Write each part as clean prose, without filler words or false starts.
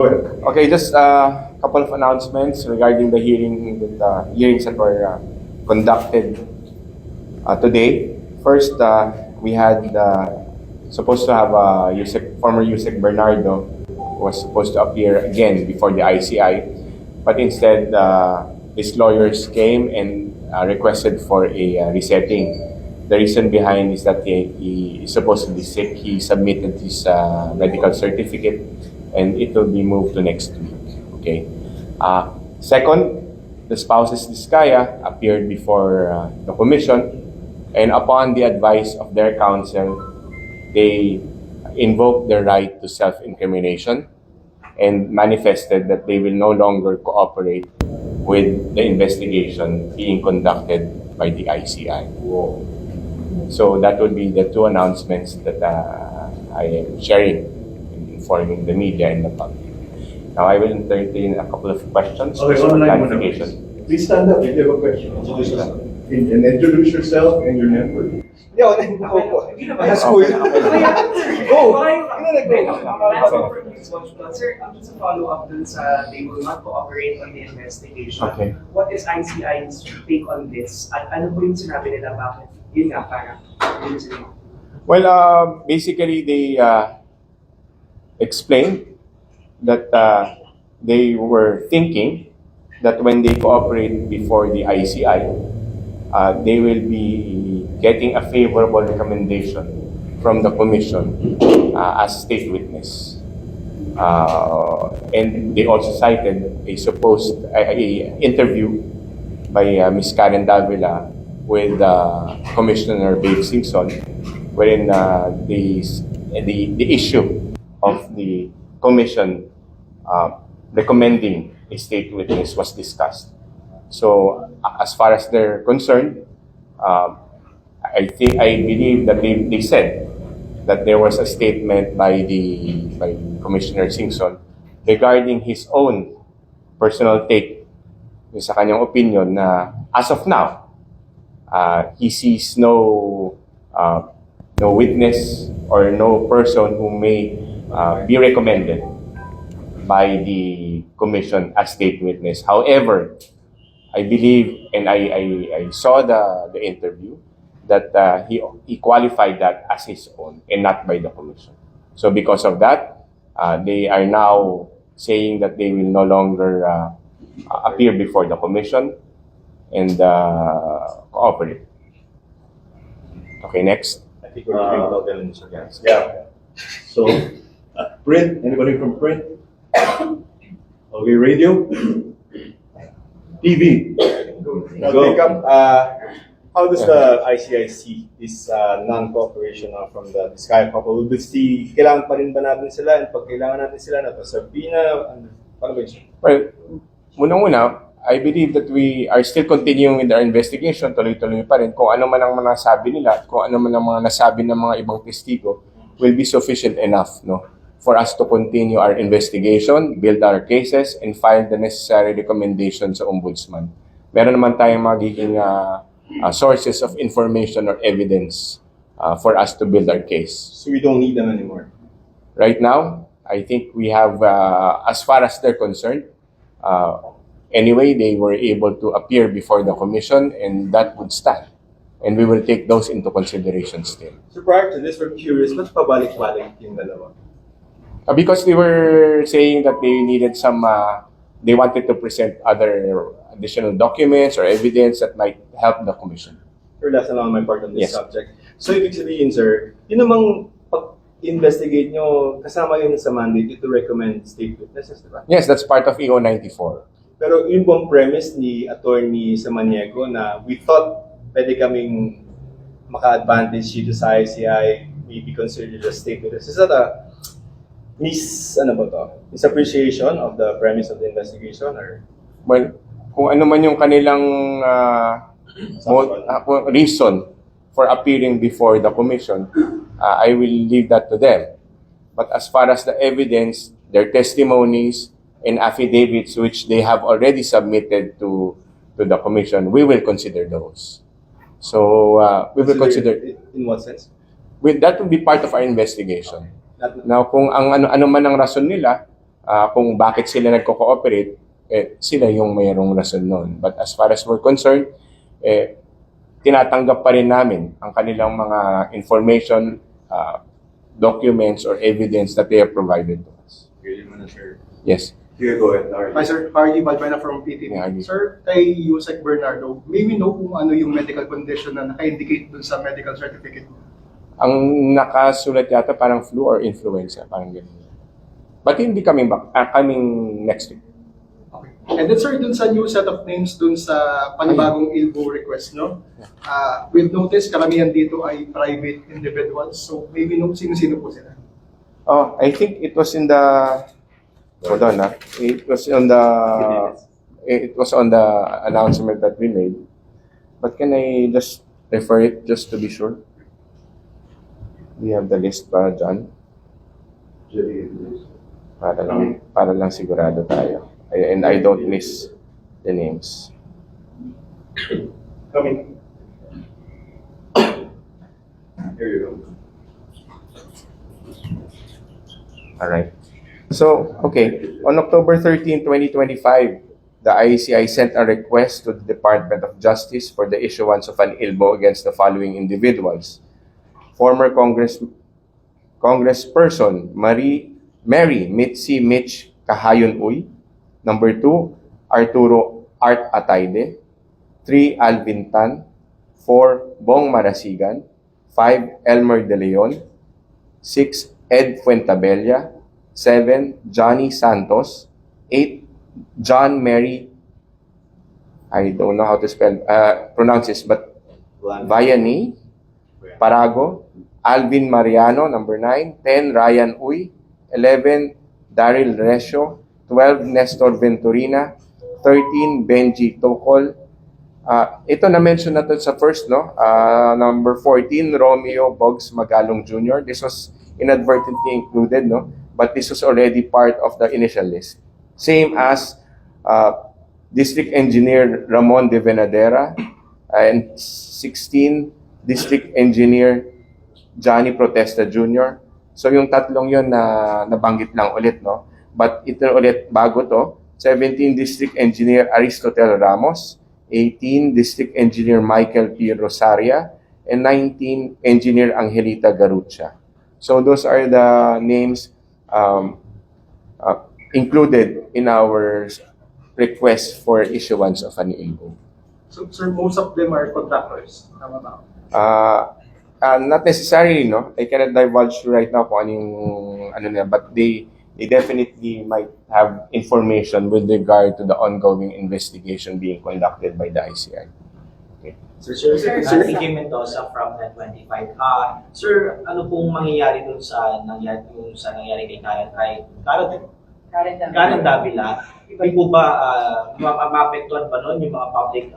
Okay, just a couple of announcements regarding the hearings that were conducted today. First, we had supposed to have former Yusek Bernardo was supposed to appear again before the ICI, but instead his lawyers came and requested for a resetting. The reason behind is that he is supposedly sick. He submitted his medical certificate, and it will be moved to next week. Okay. Second, the spouses Diskaya appeared before the commission, and upon the advice of their counsel, they invoked their right to self-incrimination and manifested that they will no longer cooperate with the investigation being conducted by the ICI. So that would be the two announcements that I am sharing, informing the media and the public. Now I will entertain a couple of questions for clarification. Please stand up if you have a question. And introduce yourself and your network. Yo, that's cool. Sir, just a follow-up dun sa they will not cooperate on the investigation. Okay. What is ICI's take on this? At ano po yung sinabi nila bakit? Yun nga, parang. Well, basically they explained that they were thinking that when they cooperate before the ICI, they will be getting a favorable recommendation from the commission as state witness. And they also cited a supposed interview by Ms. Karen Davila with Commissioner Babe Simpson, wherein the issue of the commission recommending a state witness was discussed. So as far as they're concerned, I believe that they said that there was a statement by Commissioner Simpson regarding his own personal take sa kanyang opinion na as of now, he sees no witness or no person who may be recommended by the commission as state witness. However, I believe, and I saw the interview, that he qualified that as his own and not by the commission. So because of that, they are now saying that they will no longer appear before the commission and cooperate. Okay, next. I think we're talking about them in seconds. Yeah. So, print, anybody from print? Okay, radio? TV? Now, Go. Jacob, how does the ICI see this non-cooperation from the Diskaya couple? Will this kailangan pa rin ba natin sila? And pag kailangan natin sila, natasabina, paano ba yun? Well, muna-muna, I believe that we are still continuing with our investigation. Tuloy-tuloy pa rin. Kung ano man ang mga nasabi nila, kung ano man ang mga nasabi ng mga ibang testigo, will be sufficient enough, no, for us to continue our investigation, build our cases, and file the necessary recommendations sa Ombudsman. Meron naman tayong magiging sources of information or evidence for us to build our case. So we don't need them anymore. Right now, I think we have, as far as they're concerned, anyway, they were able to appear before the commission, and that would stand. And we will take those into consideration still. So prior to this, we're curious, ba't pabalik-balik yung dalawa? Because they were saying that they needed they wanted to present other additional documents or evidence that might help the commission. Or last na lang my part on this Yes. subject. So ibig sabihin, sir, yun namang pag-investigate nyo, kasama yun sa mandate to recommend state witnesses, di ba? Yes, that's part of EO 94. Pero yun po ang premise ni Attorney Samaniego na we thought pwede kaming maka-advantage dito sa ICI, maybe considered as state witness. Is that a misappreciation of the premise of the investigation? Or Well, kung ano man yung kanilang reason for appearing before the commission, I will leave that to them. But as far as the evidence, their testimonies, and affidavits which they have already submitted to the commission, we will consider those. So we will consider. In what sense? That will be part of our investigation. Not, Now, kung ang ano man ang rason nila, kung bakit sila nagko-cooperate, sila yung mayroong rason noon. But as far as we're concerned, tinatanggap pa rin namin ang kanilang mga information, documents, or evidence that they have provided to us. Yes. Here, go ahead, Larry. Hi sir, Hardy Balbuena from PTV. Yeah, Hardy. Sir, kay Yusek Bernardo, may we know kung ano yung medical condition na naka-indicate dun sa medical certificate? Ang nakasulat yata parang flu or influenza, parang ganun. But hindi kaming kaming next week. Okay. And then sir, dun sa new set of names dun sa panibagong ILBO request, no? We've noticed karamihan dito ay private individuals. So may we know sino-sino po sila? Oh, I think it was in the hold on, it was on the announcement that we made. But can I just refer it just to be sure? We have the list pa, John? Para lang sigurado tayo. And I don't miss the names. Coming. Here you go. All right. So, okay, on October 13, 2025, the ICI sent a request to the Department of Justice for the issuance of an ILBO against the following individuals. Former Congressperson Mary Mitzi Mitch Kahayon Uy. Number 2, Arturo Art Atayde. 3, Alvin Tan. 4, Bong Marasigan. 5, Elmer De Leon. 6, Ed Fuentabella. 7, Johnny Santos. 8, John Mary, I don't know how to pronounce this, but Vianney Parago. Alvin Mariano, number 9. 10, Ryan Uy. 11, Daryl Resio. 12, Nestor Venturina. 13, Benji Tokol. Ito na-mention natin sa first, no? Number 14, Romeo Boggs Magalong Jr. This was inadvertently included, no? But this was already part of the initial list. Same as District Engineer Ramon de Venadera and 16, District Engineer Johnny Protesta Jr. So yung tatlong yon na nabanggit lang ulit, no? But ito ulit bago to, 17, District Engineer Aristotel Ramos, 18, District Engineer Michael P. Rosaria, and 19, Engineer Angelita Garucha. So those are the names included in our request for issuance of an ILBO. So sir, most of them are contractors. Tama ba? Not necessarily, no? I cannot divulge right now kung ano nila, but they definitely might have information with regard to the ongoing investigation being conducted by the ICI. Sir, Ricky Mendoza from Net 25. Sir, ano pong mangyayari dun sa nangyari kay Karen Davila? Hindi po ba maapektuhan ba nun yung mga public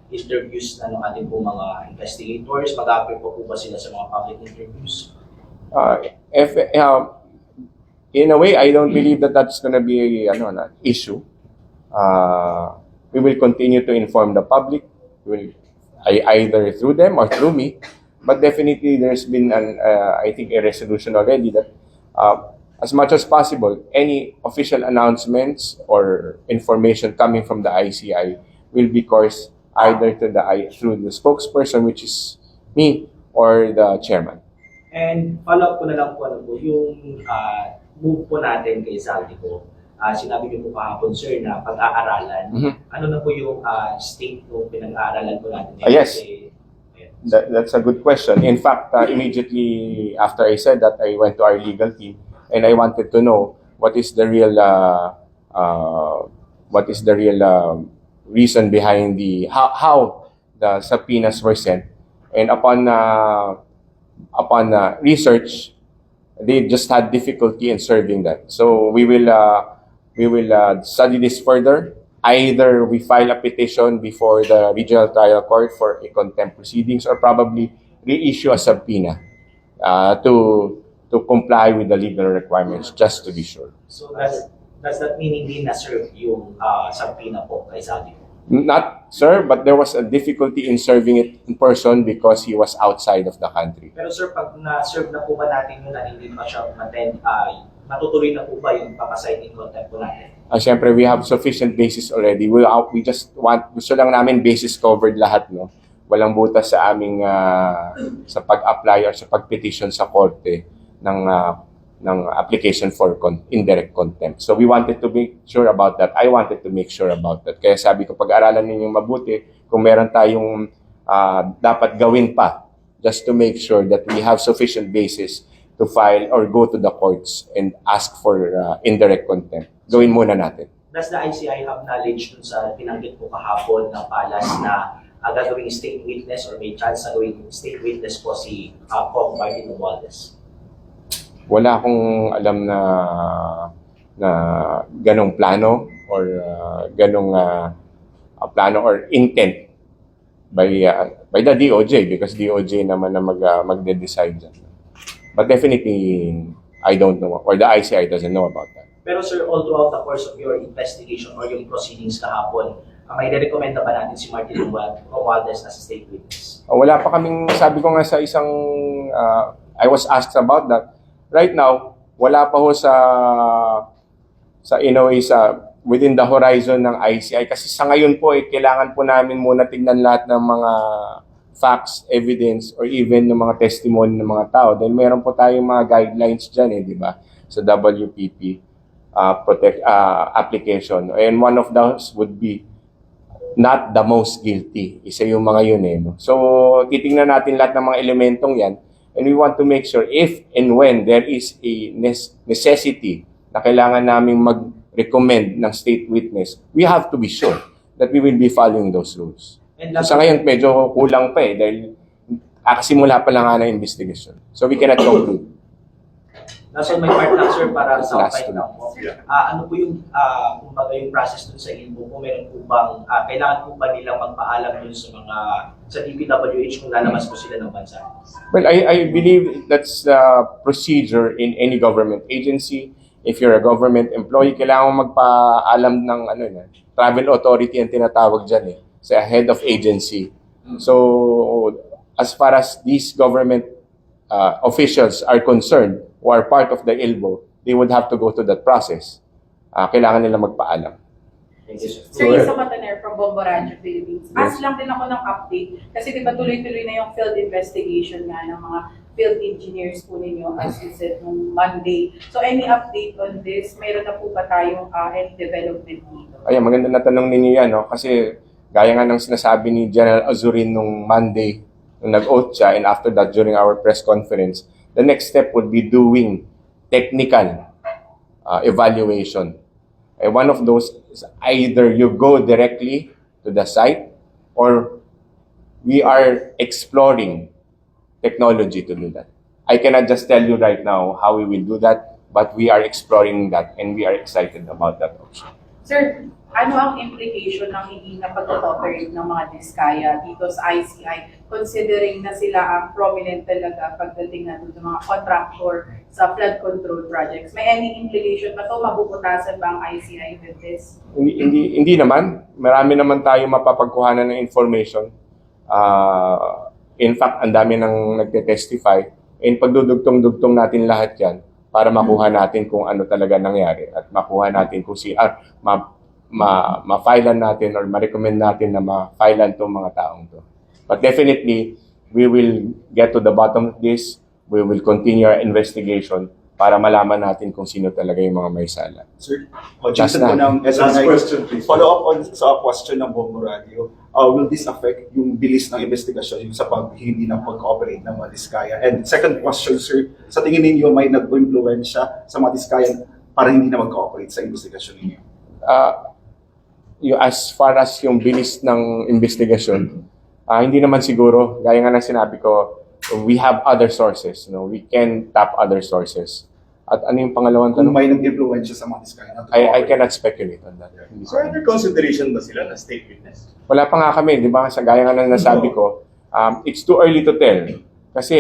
interviews na ng ating po mga investigators? Mag-appear po ba sila sa mga public interviews? In a way, I don't believe that that's going to be an issue. We will continue to inform the public. Either through them or through me, but definitely there's been I think a resolution already that as much as possible, any official announcements or information coming from the ICI will be coursed either through the spokesperson, which is me, or the chairman. And follow-up ko na lang po, yung move po natin kay Zaldico. Sinabi niyo po kahapon, sir, na pag-aaralan. Ano na po yung state ng pinag-aaralan po natin? Yes. That's a good question. In fact, immediately after I said that, I went to our legal team and I wanted to know what is the real reason behind how the subpoenas were sent. And upon research, they just had difficulty in serving that. So we will study this further. Either we file a petition before the regional trial court for a contempt proceedings, or probably reissue a subpoena to comply with the legal requirements, just to be sure. So does that mean hindi na-serve yung subpoena po kay Zaldico? Not, sir, but there was a difficulty in serving it in person because he was outside of the country. Pero sir, pag na-serve na po ba natin yun na hindi pa siya attend, matutuloy na po ba yung papasite in contact po natin? Siyempre, we have sufficient basis already. We just gusto lang namin basis covered lahat, no? Walang butas sa aming sa pag-apply or sa pag-petition sa korte ng application for indirect contempt. So we wanted to make sure about that. I wanted to make sure about that. Kaya sabi ko, pag-aralan ninyong mabuti kung meron tayong dapat gawin pa just to make sure that we have sufficient basis to file or go to the courts and ask for indirect contempt. Gawin muna natin. Does the ICI have knowledge dun sa pinanggit po kahapon ng palas na gagawing state witness or may chance na gawing state witness po si Kong Martin Romualdez? Wala akong alam na ganong plano or ganong plano or intent by the DOJ because DOJ naman na magde-decide dyan. But definitely, I don't know or the ICI doesn't know about that. Pero sir, all throughout the course of your investigation or yung proceedings kahapon, may recommenda ba natin si Martin Romualdez as a state witness? Wala pa kaming, sabi ko nga sa isang, I was asked about that. Right now, wala pa ho within the horizon ng ICI. Kasi sa ngayon po, kailangan po namin muna tignan lahat ng mga facts, evidence, or even ng mga testimony ng mga tao. Dahil meron po tayong mga guidelines dyan, di ba? Sa WPP application. And one of those would be not the most guilty. Isa yung mga yun no? So, titingnan natin lahat ng mga elementong yan. And we want to make sure if and when there is a necessity na kailangan naming mag-recommend ng state witness, we have to be sure that we will be following those rules. So, sa ngayon, medyo kulang pa dahil simula pa lang nga ng investigation. So, we cannot conclude. Nasa may part lang sir para sa Last update one. lang po. Ano po yung, kumbaga yung process dun sa ILBO po, meron po bang, kailangan po ba nilang magpaalam dun sa DPWH kung lalabas po sila ng bansa? Well, I believe that's the procedure in any government agency. If you're a government employee, kailangan mo magpaalam ng travel authority ang tinatawag dyan sa head of agency. So, as far as these government officials are concerned, who are part of the ILBO, they would have to go to that process. Kailangan nila magpaalam. Thank you, sir. Sir, Isa Mataner from Bombo Radio Philippines. Ask lang din ako ng update kasi di ba tuloy-tuloy na yung field investigation nga ng mga field engineers po ninyo as you said nung Monday. So any update on this? Mayroon na po ba tayong any development dito? Ayan, maganda na tanong ninyo yan, no? Kasi gaya nga ng sinasabi ni General Azurin nung Monday, nung nag-oath siya, and after that, during our press conference, the next step would be doing technical evaluation. And one of those is either you go directly to the site or we are exploring technology to do that. I cannot just tell you right now how we will do that, but we are exploring that and we are excited about that option. Sir, ano ang implication ng hindi na pag-operate ng mga Diskaya dito sa ICI considering na sila ang prominent talaga pagdating na sa mga contractor sa flood control projects? May any implication ba ito? Mabubutasan ba ang ICI with this? Hindi naman. Marami naman tayo mapapagkuhanan ng information. In fact, ang dami nang nagte-testify. And pagdudugtong-dugtong natin lahat yan para makuha natin kung ano talaga nangyari at makuha natin kung ma-filean natin or ma-recommend natin na ma-filean itong mga taong to. But definitely, we will get to the bottom of this. We will continue our investigation para malaman natin kung sino talaga yung mga may sala. Sir, Last Jason po na. ng Last SNI. question, please. Follow up on sa question ng Bombo Radio. Will this affect yung bilis ng investigasyon yung sa hindi na pag-cooperate ng mga Diskaya? And second question, sir, sa tingin ninyo may nag-influensya sa mga Diskaya para hindi na mag-cooperate sa investigasyon ninyo? As far as yung bilis ng investigasyon, hindi naman siguro. Gaya nga ng sinabi ko, we have other sources. We can tap other sources. At ano yung pangalawang Kung tanong? may nag-influensya sa mga Diskaya na I cannot speculate on that. Hindi ko So, under consideration ba sila na state witness? Wala pa nga kami, di ba? Sa gaya nga ng nasabi ko, it's too early to tell. Kasi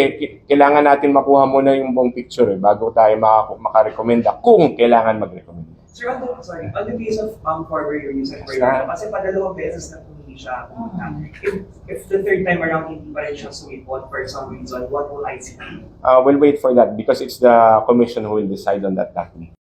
kailangan natin makuha muna yung buong picture bago tayo makarekomenda kung kailangan mag-recommend. Sir, on the case of former use and for kasi padalawang beses na po hindi siya pumunta. If the third time around hindi pa rin siya sumipot for some reason, what will ICI do? We'll wait for that because it's the commission who will decide on that, Daphne.